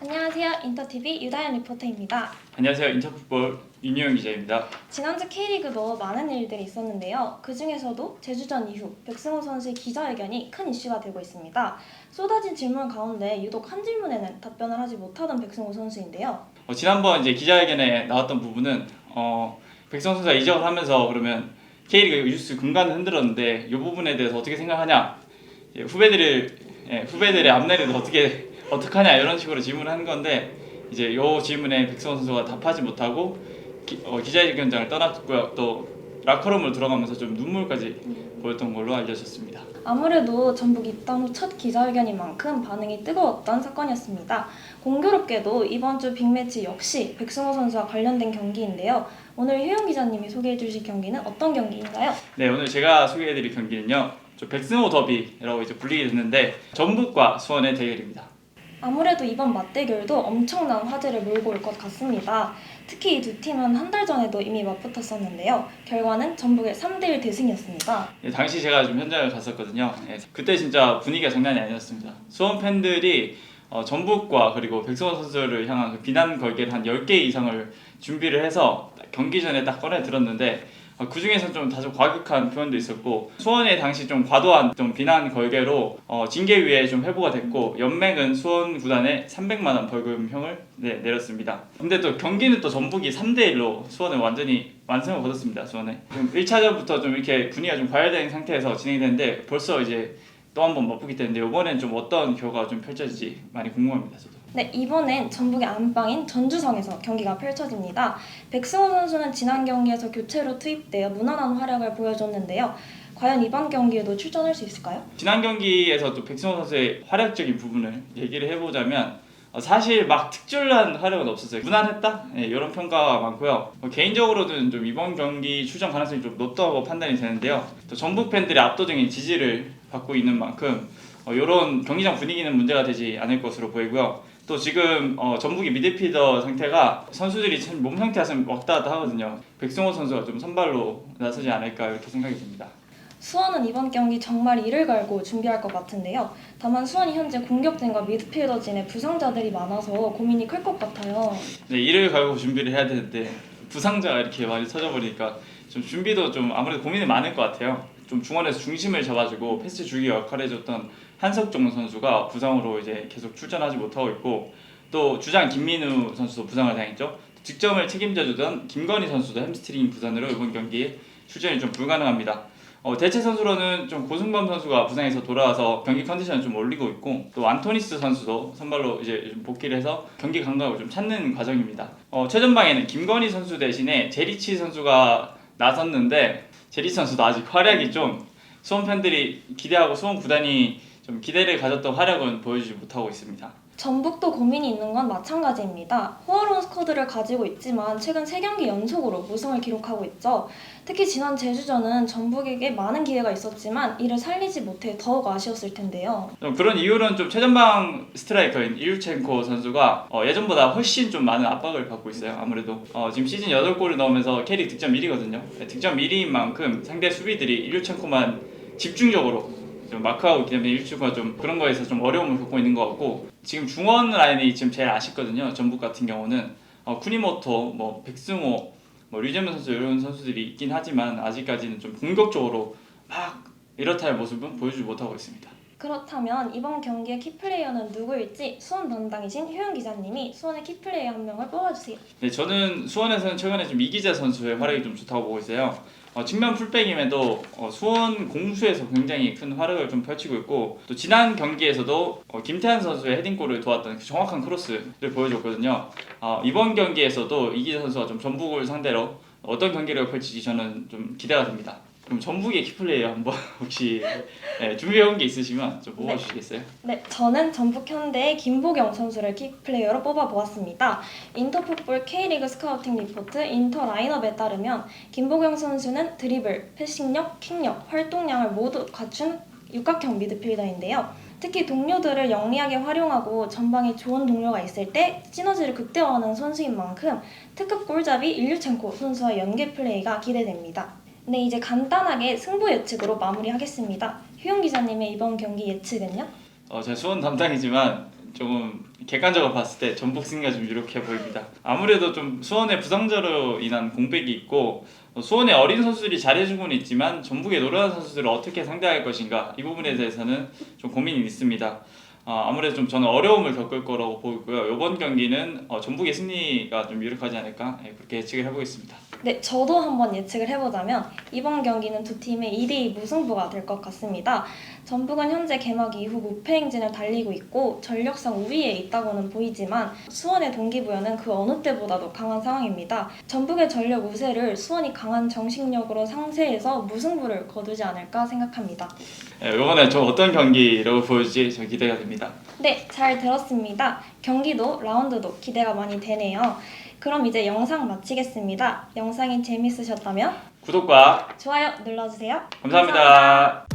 안녕하세요. 인터TV 유다현 리포터입니다. 안녕하세요. 인터풋볼 윤유영 기자입니다. 지난주 K리그도 많은 일들이 있었는데요. 그 중에서도 제주전 이후 백승호 선수의 기자회견이 큰 이슈가 되고 있습니다. 쏟아진 질문 가운데 유독 한 질문에는 답변을 하지 못하던 백승호 선수인데요. 지난번 이제 기자회견에 나왔던 부분은 백성호 선수가 이적을 하면서 그러면 K리그 유스 근간을 흔들었는데 이 부분에 대해서 어떻게 생각하냐, 후배들의 앞내리를 어떻게 하냐 이런 식으로 질문을 하는 건데 이제 이 질문에 백성호 선수가 답하지 못하고 기자회견장을 떠났고요. 또 라커룸으로 들어가면서 좀 눈물까지 보였던 걸로 알려졌습니다. 아무래도 전북 입단 후 첫 기자회견인 만큼 반응이 뜨거웠던 사건이었습니다. 공교롭게도 이번 주 빅매치 역시 백승호 선수와 관련된 경기인데요. 오늘 효영 기자님이 소개해 주실 경기는 어떤 경기인가요? 네, 오늘 제가 소개해드릴 경기는요, 백승호 더비라고 이제 불리게 됐는데 전북과 수원의 대결입니다. 아무래도 이번 맞대결도 엄청난 화제를 몰고 올 것 같습니다. 특히 이 두 팀은 한 달 전에도 이미 맞붙었었는데요. 결과는 전북의 3대1 대승이었습니다. 예, 당시 제가 좀 현장을 갔었거든요. 예, 그때 진짜 분위기가 장난이 아니었습니다. 수원 팬들이 전북과 그리고 백승호 선수를 향한 그 비난 걸개를 한 10개 이상을 준비를 해서 경기 전에 딱 꺼내 들었는데 그 중에서 좀 다소 과격한 표현도 있었고, 수원의 당시 좀 과도한 좀 비난 걸개로 징계위에 좀 회부가 됐고, 연맹은 수원 구단에 300만 원 벌금형을 내렸습니다. 근데 또 경기는 또 전북이 3대1로 수원을 완전히 완승을 거뒀습니다. 수원에 1차전부터 좀 이렇게 분위기가 좀 과열된 상태에서 진행이 됐는데 벌써 이제 또 한 번 맞붙기 때문에 이번엔 좀 어떤 결과가 좀 펼쳐질지 많이 궁금합니다. 저도. 네, 이번엔 전북의 안방인 전주성에서 경기가 펼쳐집니다. 백승호 선수는 지난 경기에서 교체로 투입되어 무난한 활약을 보여줬는데요. 과연 이번 경기에도 출전할 수 있을까요? 지난 경기에서 또 백승호 선수의 활약적인 부분을 얘기를 해보자면 사실 막 특출난 활약은 없었어요. 무난했다? 네, 이런 평가가 많고요. 개인적으로는 좀 이번 경기 출전 가능성이 좀 높다고 판단이 되는데요. 또 전북 팬들의 압도적인 지지를 받고 있는 만큼 이런 경기장 분위기는 문제가 되지 않을 것으로 보이고요. 또 지금 전북의 미드필더 상태가 선수들이 참 몸 상태가 좀 왔다 갔다 하거든요. 백승호 선수가 좀 선발로 나서지 않을까 이렇게 생각이 듭니다. 수원은 이번 경기 정말 이를 갈고 준비할 것 같은데요. 다만 수원이 현재 공격진과 미드필더진에 부상자들이 많아서 고민이 클 것 같아요. 네, 이를 갈고 준비를 해야 되는데 부상자가 이렇게 많이 터져버리니까 좀 준비도 좀 아무래도 고민이 많을 것 같아요. 좀 중원에서 중심을 잡아주고 패스 주기 역할을 해줬던 한석종 선수가 부상으로 이제 계속 출전하지 못하고 있고, 또 주장 김민우 선수도 부상을 당했죠. 득점을 책임져주던 김건희 선수도 햄스트링 부상으로 이번 경기에 출전이 좀 불가능합니다. 대체 선수로는 좀 고승범 선수가 부상에서 돌아와서 경기 컨디션을 좀 올리고 있고, 또 안토니스 선수도 선발로 이제 좀 복귀를 해서 경기 감각을 좀 찾는 과정입니다. 최전방에는 김건희 선수 대신에 제리치 선수가 나섰는데 제리치 선수도 아직 활약이 좀 수원 팬들이 기대하고 수원 구단이 좀 기대를 가졌던 활약은 보여주지 못하고 있습니다. 전북도 고민이 있는 건 마찬가지입니다. 호화로운 스쿼드를 가지고 있지만 최근 3경기 연속으로 무승을 기록하고 있죠. 특히 지난 제주전은 전북에게 많은 기회가 있었지만 이를 살리지 못해 더욱 아쉬웠을 텐데요. 그런 이유는 좀 최전방 스트라이커인 일유첸코 선수가 예전보다 훨씬 좀 많은 압박을 받고 있어요. 아무래도 지금 시즌 8골을 넣으면서 캐릭 득점 1위거든요. 득점 1위인 만큼 상대 수비들이 일유첸코만 집중적으로 좀 마크하고 있기 때문에 일주가 좀 그런 거에서 좀 어려움을 겪고 있는 것 같고, 지금 중원 라인이 지금 제일 아쉽거든요. 전북 같은 경우는 쿠니모토, 백승호, 류재문 선수 이런 선수들이 있긴 하지만 아직까지는 좀 공격적으로 막 이렇다 할 모습은 보여주지 못하고 있습니다. 그렇다면 이번 경기의 키플레이어는 누구일지 수원 담당이신 효영 기자님이 수원의 키플레이어 한 명을 뽑아주세요. 네, 저는 수원에서는 최근에 좀 이기재 선수의 활약이 좀 좋다고 보고 있어요. 측면 풀백임에도 수원 공수에서 굉장히 큰 활약을 좀 펼치고 있고, 또 지난 경기에서도 김태환 선수의 헤딩골을 도왔던 그 정확한 크로스를 보여줬거든요. 이번 경기에서도 이기재 선수가 좀 전북을 상대로 어떤 경기를 펼칠지 저는 좀 기대가 됩니다. 그럼 전북의 키플레이어 한번 혹시 준비해온 게 있으시면 좀 뽑아주시겠어요? 네, 저는 전북 현대의 김보경 선수를 키플레이어로 뽑아보았습니다. 인터풋볼 K리그 스카우팅 리포트 인터 라인업에 따르면 김보경 선수는 드리블, 패싱력, 킥력, 활동량을 모두 갖춘 육각형 미드필더인데요. 특히 동료들을 영리하게 활용하고 전방에 좋은 동료가 있을 때 시너지를 극대화하는 선수인 만큼 특급 골잡이 일류첸코 선수와 연계 플레이가 기대됩니다. 네, 이제 간단하게 승부 예측으로 마무리하겠습니다. 효영 기자님의 이번 경기 예측은요? 제가 수원 담당이지만 조금 객관적으로 봤을 때 전북 승리가 좀 유력해 보입니다. 아무래도 좀 수원의 부상자로 인한 공백이 있고 수원의 어린 선수들이 잘해주고는 있지만 전북의 노련한 선수들을 어떻게 상대할 것인가 이 부분에 대해서는 좀 고민이 있습니다. 아무래도 좀 저는 어려움을 겪을 거라고 보이고요. 이번 경기는 전북의 승리가 좀 유력하지 않을까 그렇게 예측을 해보겠습니다. 네, 저도 한번 예측을 해보자면 이번 경기는 두 팀의 2대2 무승부가 될 것 같습니다. 전북은 현재 개막 이후 무패 행진을 달리고 있고 전력상 우위에 있다고는 보이지만 수원의 동기부여는 그 어느 때보다도 강한 상황입니다. 전북의 전력 우세를 수원이 강한 정신력으로 상쇄해서 무승부를 거두지 않을까 생각합니다. 이번에 좀 어떤 경기라고 보여줄지 좀 기대가 됩니다. 네, 잘 들었습니다. 경기도 라운드도 기대가 많이 되네요. 그럼 이제 영상 마치겠습니다. 영상이 재밌으셨다면 구독과 좋아요 눌러주세요. 감사합니다.